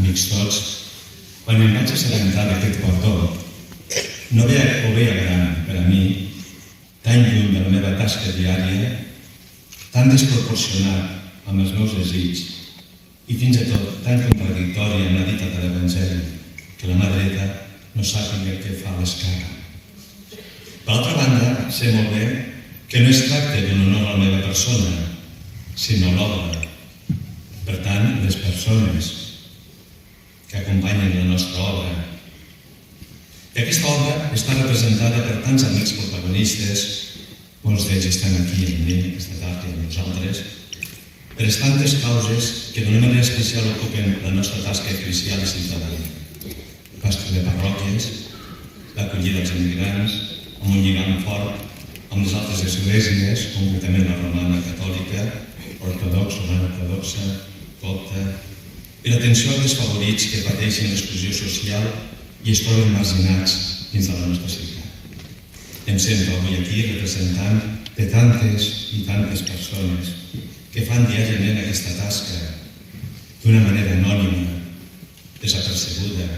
amics tots, quan em vaig assabentar d'aquest guardó, no ho veia gran per a mi, tan lluny de la meva tasca diària, tan desproporcionat amb els meus desigs i fins i tot tan contradictori amb la dita de l'Evangeli que la mà dreta no sàpiga què fa l'esquerra. Per altra banda, sé molt bé que no es tracta d'un honor a la meva persona, sinó l'obra. Per tant, les persones que acompanyen la nostra obra. I aquesta obra està representada per tants amics protagonistes, molts d'ells estan aquí amb mi, aquesta tarda amb nosaltres, per les tantes causes que d'una manera especial ocupen la nostra tasca eclesial i ciutadana. Pastor de parròquies, l'acollida dels immigrants, amb un lligam fort amb les altres esglésies, concretament la romana catòlica, ortodoxa, romana ortodoxa, copta, i l'atenció als desfavorits que pateixen l'exclusió social i es troben marginats dins de la nostra ciutat. Em sento avui aquí representant de tantes i tantes persones que fan diàriament aquesta tasca d'una manera anònima, desapercebuda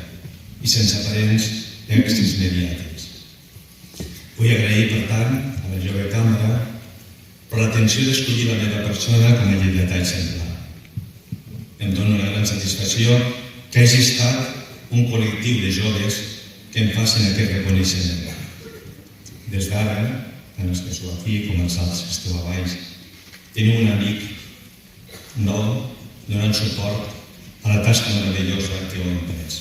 i sense aparents èxits mediàtics. Vull agrair, per tant, a la jove càmera per l'atenció d'escollir la meva persona com a lleidatà exemplar. Em dóna una gran satisfacció que hagi estat un col·lectiu de joves que em facin aquest reconeixement. Des d'ara, tant els que sou aquí com els altres que esteu a baix, teniu un amic nou donant suport a la tasca meravellosa que heu emprès.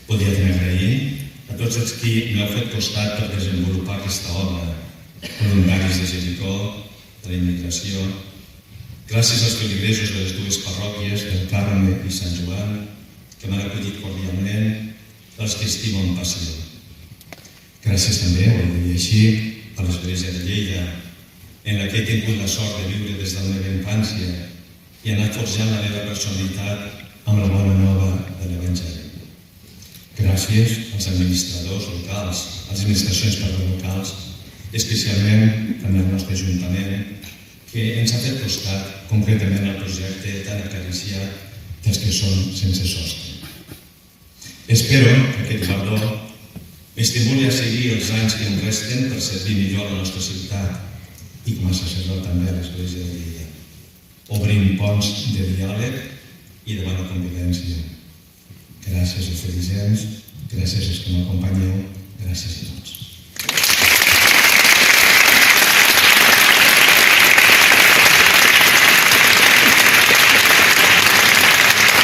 Podria també agrair a tots els qui m'heu fet costat per desenvolupar aquesta obra, voluntaris de Jericó, de la immigració, gràcies als feligresos de les dues parròquies, del Carme i Sant Joan, que m'han acollit cordialment, dels que estimo amb passió. Gràcies també, ho he de dir així, a l'Església de Lleida, en la que he tingut la sort de viure des de la meva infància i anar forjant la meva personalitat amb la bona nova de l'Evangeli. Gràcies als administradors locals, a les administracions locals, especialment també al nostre Ajuntament, que ens ha fet costat concretament al projecte tan acariciat dels que són sense sostre. Espero que aquest guardó m'estimuli a seguir els anys que em resten per servir millor a la nostra ciutat i com a sacerdot també a l'Església de Lleida, obrint ponts de diàleg i de bona convivència. Gràcies als dirigents, gràcies als que m'acompanyeu, gràcies a tots.